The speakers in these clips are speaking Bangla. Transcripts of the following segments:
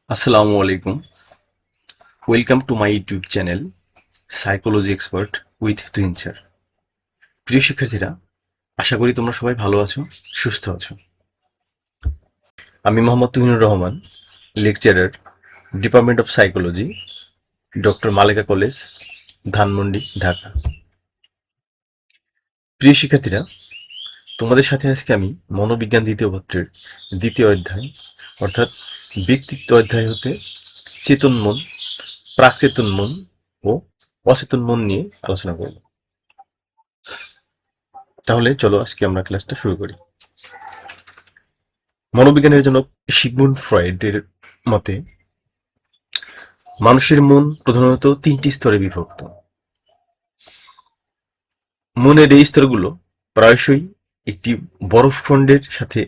আসসালামু আলাইকুম। Welcome to my YouTube channel psychology expert with twin sir. প্রিয় শিক্ষার্থীরা, আশা করি তোমরা সবাই ভালো আছো, সুস্থ আছো। আমি Mohammad Tuhinur Rahman, lecturer, department of psychology, doctor Maleka college, Dhanmondi, Dhaka. প্রিয় শিক্ষার্থীরা, তোমাদের সাথে আজকে আমি মনোবিজ্ঞান দ্বিতীয় পত্রের দ্বিতীয় অধ্যায় অর্থাৎ ব্যক্তিত্ব অধ্যায় হতে চেতন মন, প্রাকচেতন মন ও অচেতন মন নিয়ে আলোচনা করব। তাহলে চলো আজকে আমরা ক্লাসটা শুরু করি। মনোবিজ্ঞানের জনক সিগমুন্ড ফ্রয়েডের মতে মানুষের মন প্রধানত তিনটি স্তরে বিভক্ত। মনের এই স্তরগুলো প্রায়শই একটি বরফখণ্ডের সাথে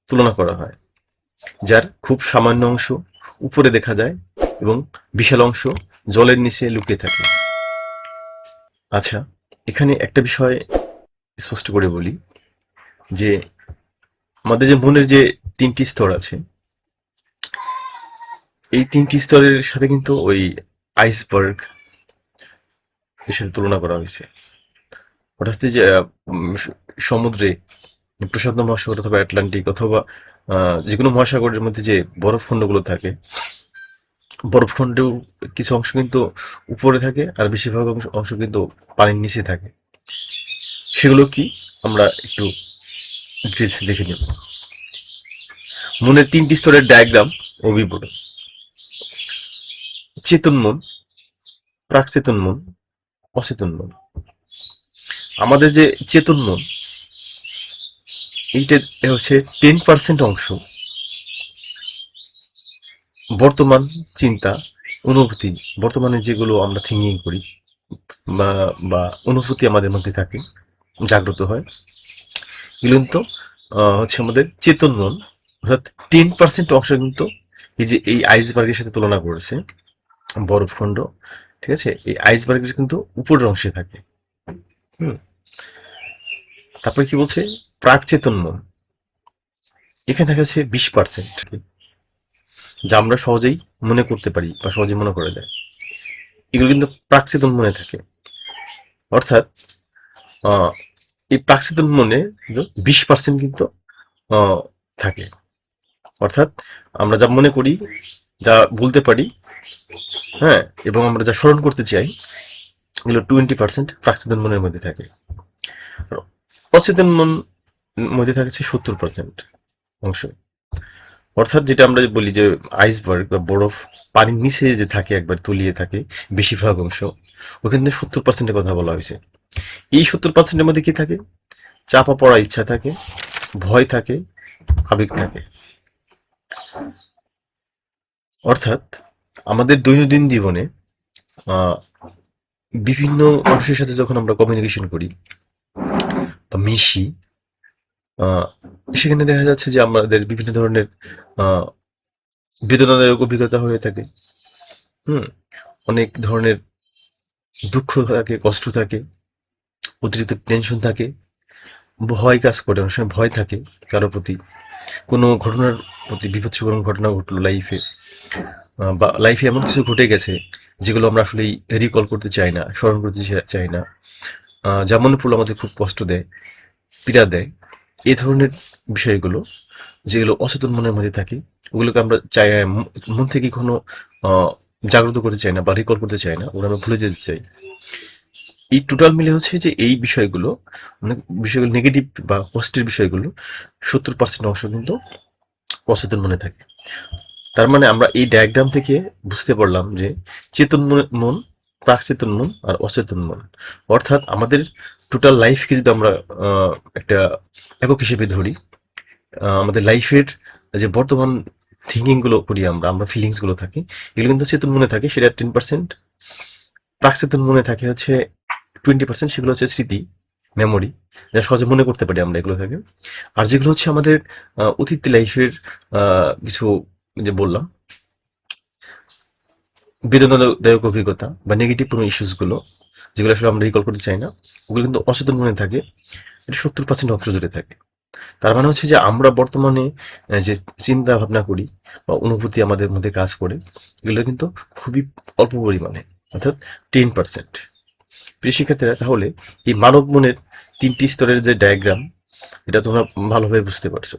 তুলনা করা হয়, যার খুব সামান্য অংশ উপরে দেখা যায় এবং বিশাল অংশ জলের নিচে লুকিয়ে থাকে। আচ্ছা, এখানে একটা বিষয় স্পষ্ট করে বলি যে আমাদের যে মনের যে তিনটি স্তর আছে, এই তিনটি স্তরের সাথে কিন্তু ওই আইসবার্গ এর সাথে তুলনা করা হয়েছে। ওটা হচ্ছে যে সমুদ্রে প্রশান্ত মহাসাগর অথবা আটলান্টিক অথবা যে কোনো মহাসাগরের মধ্যে যে বরফখণ্ডগুলো থাকে, বরফখণ্ডেও কিছু অংশ কিন্তু উপরে থাকে আর বেশিরভাগ অংশ কিন্তু পানির নিচে থাকে। সেগুলো কি আমরা একটু ডিটেলস দেখে নেব। মনের তিনটি স্তরের ডায়াগ্রাম ও বিবরণ: চেতন মন, প্রাকচেতন মন, অচেতন মন। আমাদের যে চেতন মন, এইটা হচ্ছে 10% অংশ বর্তমান চিন্তা, অনুভূতি, বর্তমানে যেগুলো আমরা থিঙ্কিং করি বা বা অনুভূতি আমাদের মধ্যে থাকে, জাগ্রত হয়, এগুলো কিন্তু হচ্ছে আমাদের চেতন মন। অর্থাৎ 10% অংশ কিন্তু এই যে এই আইসবার্গের সাথে তুলনা করেছে বরফখণ্ড, ঠিক আছে, এই আইসবার্গের কিন্তু উপরের অংশে থাকে। হুম। তারপরে কি বলছে, প্রাক চেতন মন, এখানে দেখা যাচ্ছে 20%, যা আমরা সহজেই মনে করতে পারি বা সহজে মনে করে দেয়। এগুলো কিন্তু প্রাকচেতন মনে থাকে। অর্থাৎ আহ, এই প্রাকচেতন মনে 20% কিন্তু আহ, থাকে। অর্থাৎ আমরা যা মনে করি, যা বলতে পারি, হ্যাঁ, এবং আমরা যা স্মরণ করতে চাই, এগুলো 20% প্রাকচেতন মনের মধ্যে থাকে। আর অচেতন মন মধ্যে থাকছে 70% অংশ। অর্থাৎ যেটা আমরা বলি যে আইসবার্গ বা বরফ পানির নিচে যে থাকে, একবার তলিয়ে থাকে বেশিরভাগ অংশ, ওখানে 70%-এর কথা বলা হয়েছে। এই 70%-এর মধ্যে কি থাকে? চাপা পড়া ইচ্ছা থাকে, ভয় থাকে, আবেগ থাকে। অর্থাৎ আমাদের দৈনন্দিন জীবনে আহ, বিভিন্ন মানুষের সাথে যখন আমরা কমিউনিকেশন করি বা মিশি, আহ, সেখানে দেখা যাচ্ছে যে আমাদের বিভিন্ন ধরনের আহ, বেদনাদায়ক অভিজ্ঞতা হয়ে থাকে। হুম। অনেক ধরনের দুঃখ থাকে, কষ্ট থাকে, অতিরিক্ত টেনশন থাকে, ভয় কাজ করে, অনেক সময় ভয় থাকে কারো প্রতি, কোনো ঘটনার প্রতি, বিভৎস কোনো ঘটনা ঘটলো লাইফে, বা লাইফে এমন কিছু ঘটে গেছে যেগুলো আমরা আসলে রিকল করতে চাই না, স্মরণ করতে চাই না, যা মনে পড়লে আমাদের খুব কষ্ট দেয়, পীড়া দেয়। এই ধরনের বিষয়গুলো যেগুলো অচেতন মনের মধ্যে থাকে, ওগুলোকে আমরা চাই মন থেকে কোনো আহ, জাগ্রত করতে চাই না বা রিকল করতে চাই না, ওগুলো আমরা ভুলে যেতে চাই। এই টোটাল মিলে হচ্ছে যে এই বিষয়গুলো, মানে বিষয়গুলো নেগেটিভ বা পজিটিভ বিষয়গুলো 70% অংশ কিন্তু অচেতন মনে থাকে। তার মানে আমরা এই ডায়াগ্রাম থেকে বুঝতে পারলাম যে চেতন মন, প্রাকচেতন মন আর অচেতন মন। অর্থাৎ আমাদের টোটাল লাইফকে যদি আমরা একটা একক হিসেবে ধরি, আমাদের লাইফের যে বর্তমান থিঙ্কিং গুলো করি, আমরা আমরা ফিলিংস গুলো থাকে, এগুলো কিন্তু চেতন মনে থাকে, সেটা 10%। প্রাকচেতন মনে থাকে হচ্ছে 20%, সেগুলো হচ্ছে স্মৃতি, মেমোরি, যা সহজে মনে করতে পারি আমরা এগুলো থেকে। আর যেগুলো হচ্ছে আমাদের অতীত লাইফের কিছু, যে বললাম, বেদনাদায়ক অভিজ্ঞতা বা নেগেটিভ কোনো ইস্যুস গুলো, যেগুলো আসলে আমরা রিকল করতে চাই না, ওগুলো কিন্তু অচেতন মনে থাকে। এটা 70% অংশ জুড়ে থাকে। তার মানে হচ্ছে যে আমরা বর্তমানে যে চিন্তা ভাবনা করি বা অনুভূতি আমাদের মধ্যে কাজ করে, এগুলো কিন্তু খুবই অল্প পরিমাণে, অর্থাৎ 10%। প্রিয় শিক্ষার্থীরা, তাহলে এই মানব মনের 3টি স্তরের যে ডায়াগ্রাম, এটা তোমরা ভালোভাবে বুঝতে পারছো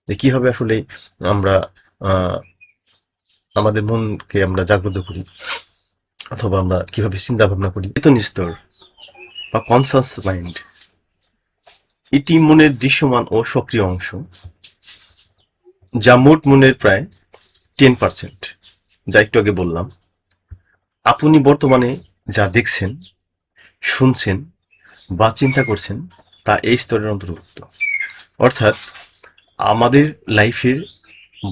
যে কিভাবে আসলে আমরা আহ, আমাদের মনকে আমরা জাগ্রত করি, অথবা আমরা কিভাবে চিন্তা ভাবনা করি। চেতন স্তর বা কনসাস মাইন্ড, এটি মনের দৃশ্যমান ও সক্রিয় অংশ, যা মোট মনের প্রায় 10%। যা একটু আগে বললাম, আপনি বর্তমানে যা দেখছেন, শুনছেন বা চিন্তা করছেন, তা এই স্তরের অন্তর্ভুক্ত। অর্থাৎ আমাদের লাইফের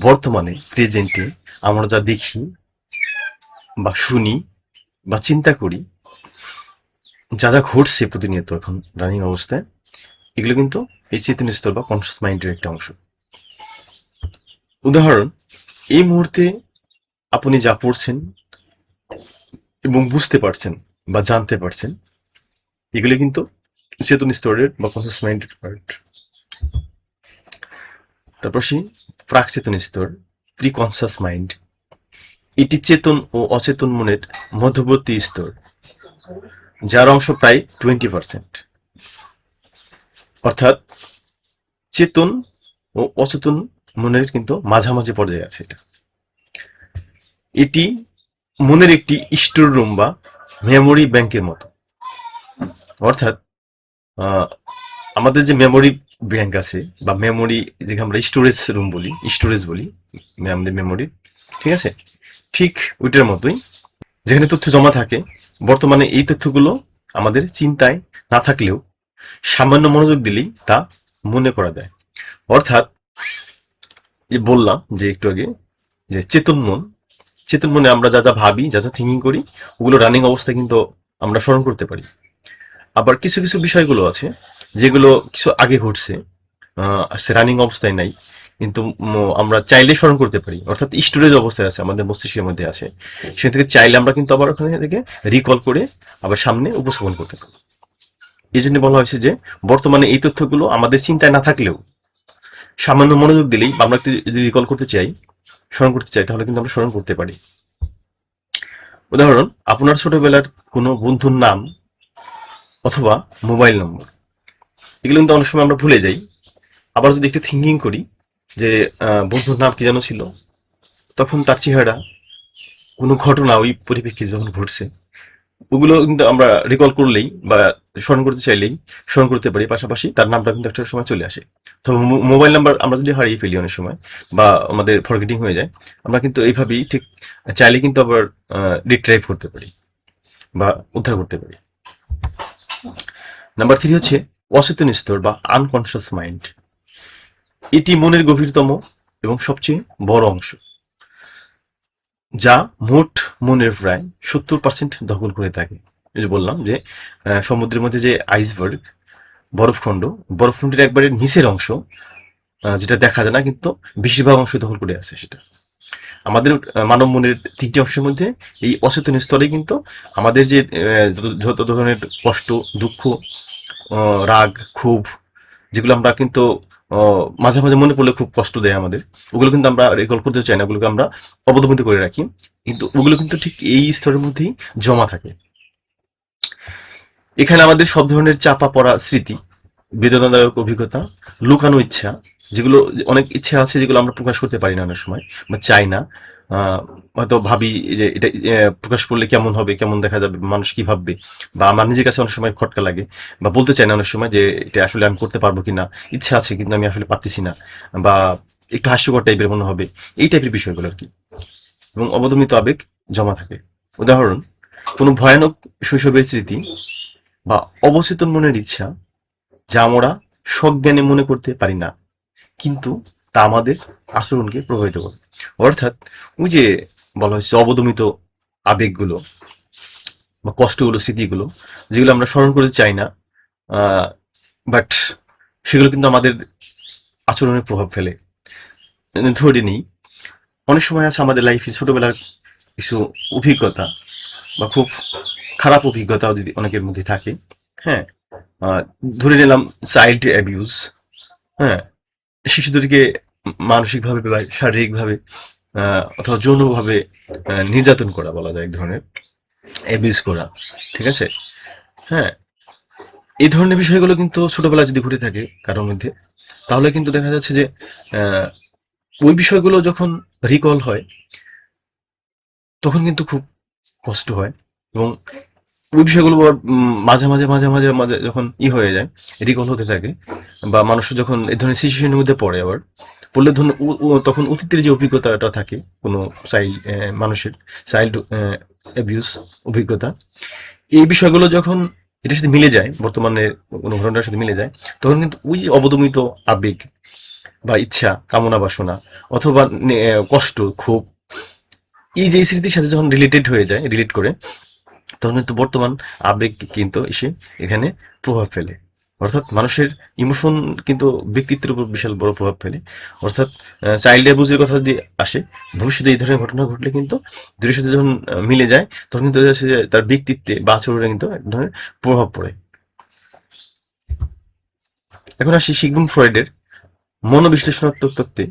বর্তমানে, প্রেজেন্টে আমরা যা দেখি বা শুনি বা চিন্তা করি, যা যা ঘটছে প্রতিনিয়ত এখন রানিং অবস্থায়, এগুলো কিন্তু এই চেতন স্তর বা কনসাস মাইন্ডের একটা অংশ। উদাহরণ, এই মুহূর্তে আপনি যা পড়ছেন এবং বুঝতে পারছেন বা জানতে পারছেন, এগুলো কিন্তু চেতন স্তরের বা কনসাস মাইন্ডের পার্ট। তারপর সেই প্রাক চেতন স্তর, প্রি কনসাস মাইন্ড, এটি চেতন ও অচেতন মনের মধ্যবর্তী স্তর, যার অংশ প্রায় 20%। অর্থাৎ চেতন ও অচেতন মনের কিন্তু মাঝামাঝি পর্যায়ে আছে এটা। এটি মনের একটি স্টোর রুম বা মেমোরি ব্যাংকের মতো। অর্থাৎ আহ, আমাদের যে মেমোরি ব্যাংক আছে বা মেমোরি, যেখানে আমরা স্টোরেজ রুম বলি, স্টোরেজ বলি আমাদের মেমোরি, ঠিক আছে, ঠিক ওইটার মতোই, যেখানে তথ্য জমা থাকে। বর্তমানে এই তথ্যগুলো আমাদের চিন্তায় না থাকলেও সামান্য মনোযোগ দিলেই তা মনে করা যায়। অর্থাৎ বললাম যে একটু আগে, যে চেতন মন, চেতন মনে আমরা যা যা ভাবি, যা যা থিঙ্কিং করি, ওগুলো রানিং অবস্থায় কিন্তু আমরা স্মরণ করতে পারি। আবার কিছু কিছু বিষয়গুলো আছে যেগুলো কিছু আগে ঘটছে, রানিং অবস্থায় নাই, কিন্তু আমরা চাইলে স্মরণ করতে পারি, অর্থাৎ স্টোরেজ অবস্থায় আছে, আমাদের মস্তিষ্কের মধ্যে আছে। সেখান থেকে চাইলে আমরা কিন্তু আবার ওখানে থেকে রিকল করে আবার সামনে উপস্থাপন করতে পারি। এই জন্য বলা হয়েছে যে বর্তমানে এই তথ্যগুলো আমাদের চিন্তায় না থাকলেও সামান্য মনোযোগ দিলেই বা আমরা একটু যদি রিকল করতে চাই, স্মরণ করতে চাই, তাহলে কিন্তু আমরা স্মরণ করতে পারি। উদাহরণ, আপনার ছোটবেলার কোনো বন্ধুর নাম অথবা মোবাইল নম্বর, এগুলো কিন্তু অনেক সময় আমরা ভুলে যাই। আবার যদি একটু থিঙ্কিং করি যে বন্ধুর নাম কি যেন ছিল, তখন তার চেহারা, কোনো ঘটনা ওই পরিপ্রেক্ষিতে যখন ঘটছে, ওগুলো কিন্তু আমরা রিকল করলেই বা স্মরণ করতে চাইলেই স্মরণ করতে পারি। পাশাপাশি তার নামটা কিন্তু একটা সময় চলে আসে। তো মোবাইল নাম্বার আমরা যদি হারিয়ে ফেলি অনেক সময় বা আমাদের ফরগেটিং হয়ে যায়, আমরা কিন্তু এইভাবেই ঠিক চাইলে কিন্তু আবার রিট্রাইভ করতে পারি বা উদ্ধার করতে পারি। নাম্বার 3 হচ্ছে অচেতন স্তর বা আনকনসিয়াস মাইন্ড। এটি মনের গভীরতম এবং সবচেয়ে বড় অংশ, যা মোট মনের প্রায় 70% দখল করে থাকে। এই যে বললাম যে সমুদ্রের মধ্যে যে আইসবার্গ, বরফখণ্ড, বরফখণ্ডের একবারে নিচের অংশ, যেটা দেখা যায় না, কিন্তু বেশিরভাগ অংশ দখল করে আছে সেটা। আমাদের মানব মনের 3টি অংশের মধ্যে এই অচেতন স্তরে কিন্তু আমাদের যে যত ধরনের কষ্ট, দুঃখ, রাগ, ক্ষোভ, যেগুলো আমরা কিন্তু মাঝে মাঝে মনে পড়লে খুব কষ্ট দেয় আমাদের, ওগুলো কিন্তু আমরা রিকল করতে চাই না, ওগুলোকে আমরা অবদমিত করে রাখি। কিন্তু ওগুলো কিন্তু ঠিক এই স্তরের মধ্যেই জমা থাকে। এখানে আমাদের সব ধরনের চাপা পড়া স্মৃতি, বেদনাদায়ক অভিজ্ঞতা, লুকানো ইচ্ছা, যেগুলো অনেক ইচ্ছা আছে যেগুলো আমরা প্রকাশ করতে পারি না অনেক সময় বা চাই না। হয়তো ভাবি যে এটা প্রকাশ করলে কেমন হবে, কেমন দেখা যাবে, মানুষ কি ভাববে, বা আমার নিজের কাছে অনেক সময় খটকা লাগে, বা বলতে চাই না অনেক সময় যে এটা আসলে আমি করতে পারবো কিনা, ইচ্ছা আছে কিন্তু আমি আসলে পারতেছি না, বা একটু হাস্যকর টাইপের মনে হবে, এই টাইপের বিষয়গুলো আর কি। এবং অবদমিত আবেগ জমা থাকে। উদাহরণ, কোনো ভয়ানক শৈশবের স্মৃতি বা অবচেতন মনের ইচ্ছা, যা আমরা সজ্ঞানে মনে করতে পারি না, কিন্তু তা আমাদের আচরণকে প্রভাবিত করে। অর্থাৎ ওই যে বলা হচ্ছে অবদমিত আবেগগুলো বা কষ্টগুলো, স্মৃতিগুলো, যেগুলো আমরা স্মরণ করতে চাই না, বাট সেগুলো কিন্তু আমাদের আচরণের প্রভাব ফেলে। ধরে নিই, অনেক সময় আছে আমাদের লাইফে ছোটবেলার কিছু অভিজ্ঞতা বা খুব খারাপ অভিজ্ঞতাও যদি অনেকের মধ্যে থাকে। হ্যাঁ, ধরে নিলাম চাইল্ড অ্যাবিউজ, হ্যাঁ, শিশুদেরকে মানসিকভাবে বা শারীরিকভাবে অথবা যৌনভাবে নির্যাতন করা বলা যায়, এক ধরনের অ্যাবিউজ করা। ঠিক আছে? হ্যাঁ, এই ধরনের বিষয়গুলো কিন্তু ছোটবেলায় যদি ঘটে থাকে কারোর মধ্যে, তাহলে কিন্তু দেখা যাচ্ছে যে আহ, ওই বিষয়গুলো যখন রিকল হয় তখন কিন্তু খুব কষ্ট হয়, এবং ওই বিষয়গুলো আবার মাঝে মাঝে মাঝে মাঝে মাঝে যখন হয়ে যায়, রিকল হতে থাকে, বা মানুষ যখন এই ধরনের সিচুয়েশনের মধ্যে পড়ে, আবার পড়লে ধরুন তখন অতীতের যে অভিজ্ঞতাটা থাকে কোনো চাইল্ড মানুষের চাইল্ড অ্যাবিউজ অভিজ্ঞতা, এই বিষয়গুলো যখন এটার সাথে মিলে যায়, বর্তমানে কোনো ঘটনার সাথে মিলে যায়, তখন কিন্তু ওই যে অবদমিত আবেগ বা ইচ্ছা, কামনা বাসনা, অথবা কষ্ট, ক্ষোভ, এই যে স্মৃতির সাথে যখন রিলেট করে, তখন কিন্তু বর্তমান আবেগ কিন্তু এসে এখানে প্রভাব ফেলে। অর্থাৎ মানুষের ইমোশন কিন্তু ব্যক্তিত্বের উপর বিশাল বড় প্রভাব ফেলে। অর্থাৎ চাইল্ড অ্যাবিউজের কথা যদি আসে, ভবিষ্যতে এই ধরনের ঘটনা ঘটলে কিন্তু দুটোর সাথে যখন মিলে যায়, তখন কিন্তু দেখা যাচ্ছে যে তার ব্যক্তিত্বে বা আচরণে কিন্তু এক ধরনের প্রভাব পড়ে। এখন আসি সিগমুন্ড ফ্রয়েডের মনোবিশ্লেষণাত্মক তত্ত্বে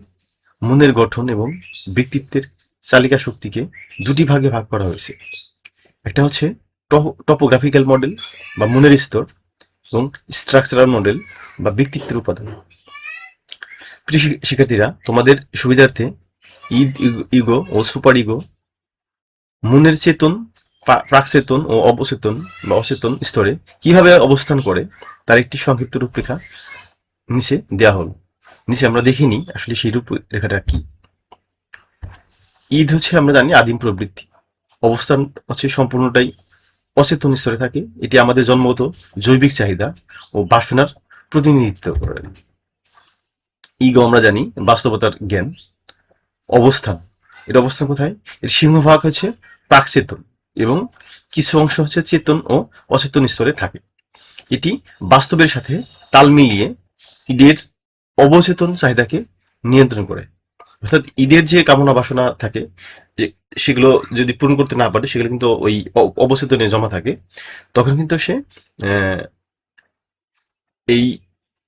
মনের গঠন এবং ব্যক্তিত্বের চালিকা শক্তিকে দুটি ভাগে ভাগ করা হয়েছে। একটা হচ্ছে টপোগ্রাফিক্যাল মডেল বা মনের স্তর, এবং স্ট্রাকচারাল মডেল বা ব্যক্তিত্বের উপাদান। প্রিয় শিক্ষার্থীরা, তোমাদের সুবিধার্থে ইগো ও সুপার ইগো, মনের চেতন, প্রাকচেতন ও অবচেতন বা অচেতন স্তরে কিভাবে অবস্থান করে তার একটি সংক্ষিপ্ত রূপরেখা নিচে দেওয়া হল। নিচে আমরা দেখিনি আসলে সেই রূপরেখাটা কি। হচ্ছে আমরা জানি আদিম প্রবৃত্তি, অবস্থান হচ্ছে সম্পূর্ণটাই অচেতন স্তরে থাকে। এটি আমাদের জন্মগত জৈবিক চাহিদা ও বাসনার প্রতিনিধিত্ব করে। ইগো আমরা জানি বাস্তবতার জ্ঞান। অবস্থান, এর অবস্থান কোথায়? এর সিংহভাগ হচ্ছে প্রাকচেতন, এবং কিছু অংশ হচ্ছে চেতন ও অচেতন স্তরে থাকে। এটি বাস্তবের সাথে তাল মিলিয়ে ঈদের অবচেতন চাহিদাকে নিয়ন্ত্রণ করে। অর্থাৎ ঈদের যে কামনা বাসনা থাকে, সেগুলো যদি পূরণ করতে না পারে, সেগুলো কিন্তু ওই অবচেতনে জমা থাকে। তখন কিন্তু সে এই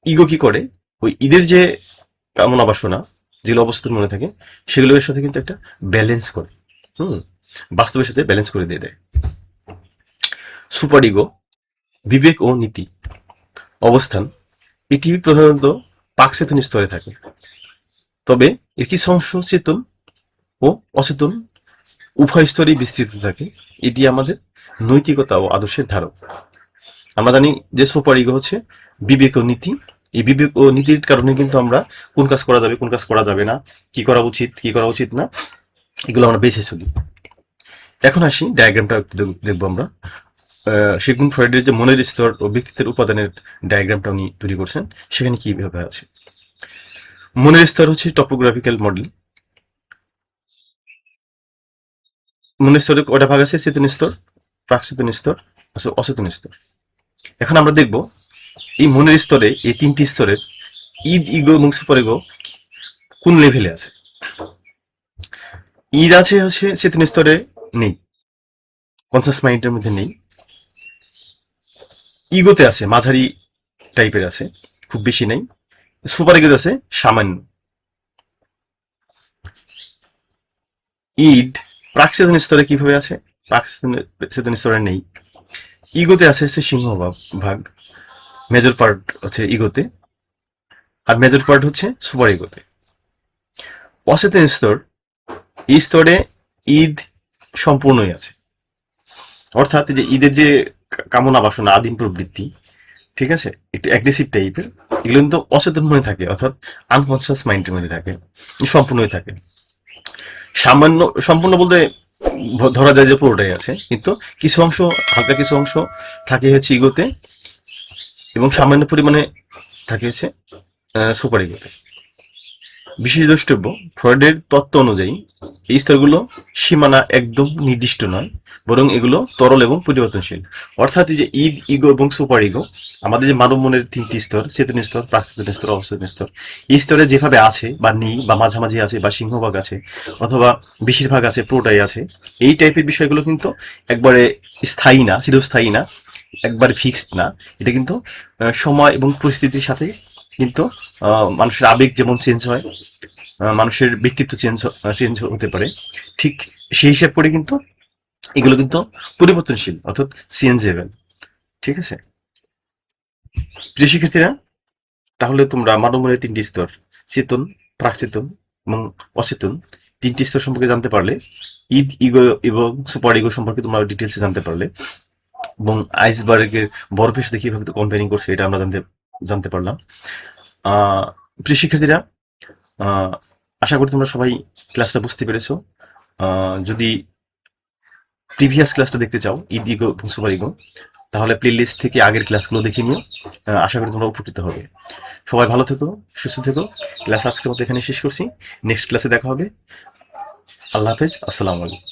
ইগো কি করে, ওই ঈদের যে কামনা বাসনা যেগুলো অবস্থিত মনে থাকে, সেগুলোর সাথে কিন্তু একটা ব্যালেন্স করে, হুম, বাস্তবের সাথে ব্যালেন্স করে দিয়ে দেয়। সুপার ইগো, বিবেক ও নীতি অবস্থান, এটি প্রধানত পাকচেতন স্তরে থাকে, তবে এর কিছু অংশ চেতন ও অচেতন উভয় স্তরেই বিস্তৃত থাকে। এটি আমাদের নৈতিকতা ও আদর্শের ধারক। আমরা জানি যে সুপার ইগো হচ্ছে বিবেক ও নীতি। এই বিবেক ও নীতির কারণে কিন্তু আমরা কোন কাজ করা যাবে, কোন কাজ করা যাবে না, কি করা উচিত, কি করা উচিত না, এগুলো আমরা বেছে চলি। এখন আসি ডায়াগ্রামটা একটু দেখবো আমরা। সিগমুন্ড ফ্রয়েডের যে মনের স্তর ও ব্যক্তিত্বের উপাদানের ডায়াগ্রামটা উনি তৈরি করছেন, সেখানে কিভাবে আছে। মনের স্তর হচ্ছে টপোগ্রাফিক্যাল মডেল। মনের স্তরে কয়টা ভাগ আছে? চেতন স্তর, প্রাকচেতন স্তর, অচেতন স্তর। এখন আমরা দেখব এই মনের স্তরে, এই তিনটি স্তরের ইগো এবং সুপার ইগো কোন লেভেলে আছে। আছে হচ্ছে চেতন স্তরে নেই, কনসাস মাইন্ডের মধ্যে নেই। ইগোতে আছে, মাঝারি টাইপের আছে, খুব বেশি নেই। সুপার ইগোতে আছে সামান্য। প্রাকচেতন স্তরে কিভাবে আছে? প্রাকচেতন স্তরে নেই। ইগোতে আছে হচ্ছে ভাগ, মেজর পার্ট হচ্ছে ইগোতে, আর মেজর পার্ট হচ্ছে সুপার ইগোতে। অচেতন স্তর, এই স্তরে ঈদ সম্পূর্ণই আছে। অর্থাৎ যে ঈদের যে কামনা বাসনা, আদিম প্রবৃত্তি, ঠিক আছে, একটু অ্যাগ্রেসিভ টাইপের, এগুলো কিন্তু অচেতন মনে থাকে, অর্থাৎ আনকনসিয়াস মাইন্ডের মধ্যে থাকে, সম্পূর্ণই থাকে। সামান্য, সম্পূর্ণ বলতে ধরা যায় যে পুরোটাই আছে, কিন্তু কিছু অংশ, হালকা কিছু অংশ থাকে হচ্ছে ইগোতে, এবং সামান্য পরিমাণে থাকে হচ্ছে সুপার ইগোতে। বিশেষ দ্রষ্টব্য, ফ্রয়েডের তত্ত্ব অনুযায়ী এই স্তরগুলো সীমানা একদম নির্দিষ্ট নয়, বরং এগুলো তরল এবং পরিবর্তনশীল। অর্থাৎ এই যে ইগো এবং সুপার ইগো, আমাদের যে মানব মনের তিনটি স্তর, চেতন স্তর, প্রাকচেতন স্তর, অচেতন স্তর, এই স্তরে যেভাবে আছে বা নেই, বা মাঝামাঝি আছে, বা সিংহভাগ আছে, অথবা বেশিরভাগ আছে, পুরোটাই আছে, এই টাইপের বিষয়গুলো কিন্তু একবারে স্থায়ী না, চিরস্থায়ী না, একবারে ফিক্সড না। এটা কিন্তু সময় এবং পরিস্থিতির সাথে কিন্তু মানুষের আবেগ যেমন চেঞ্জ হয়, মানুষের ব্যক্তিত্ব চেঞ্জ হতে পারে, ঠিক সেই হিসাব করে কিন্তু এগুলো কিন্তু পরিবর্তনশীল, অর্থাৎ চেঞ্জেবল। ঠিক আছে? প্রিয় শিক্ষার্থীরা, তাহলে তোমরা মানবমনের তিনটি স্তর, চেতন, প্রাকচেতন এবং অচেতন, তিনটি স্তর সম্পর্কে জানতে পারলে। ইগো এবং সুপার ইগো সম্পর্কে তোমরা ডিটেলসে জানতে পারলে, এবং আইসবার্গের বরফের সাথে কিভাবে কম্পেয়ারিং করছে এটা আমরা জানতে জানতে পারলাম। প্রিয় শিক্ষার্থীরা, আহ, আশা করি তোমরা সবাই ক্লাসটা বুঝতে পেরেছো। যদি প্রিভিয়াস ক্লাসটা দেখতে চাও, ইগো এবং সুপার ইগো, তাহলে প্লে লিস্ট থেকে আগের ক্লাসগুলো দেখে নিও। আশা করি তোমরা উপকৃত হবে। সবাই ভালো থেকো, সুস্থ থেকো। ক্লাস আজকের মতো এখানে শেষ করছি। নেক্সট ক্লাসে দেখা হবে। আল্লাহ হাফেজ, আসসালামু আলাইকুম।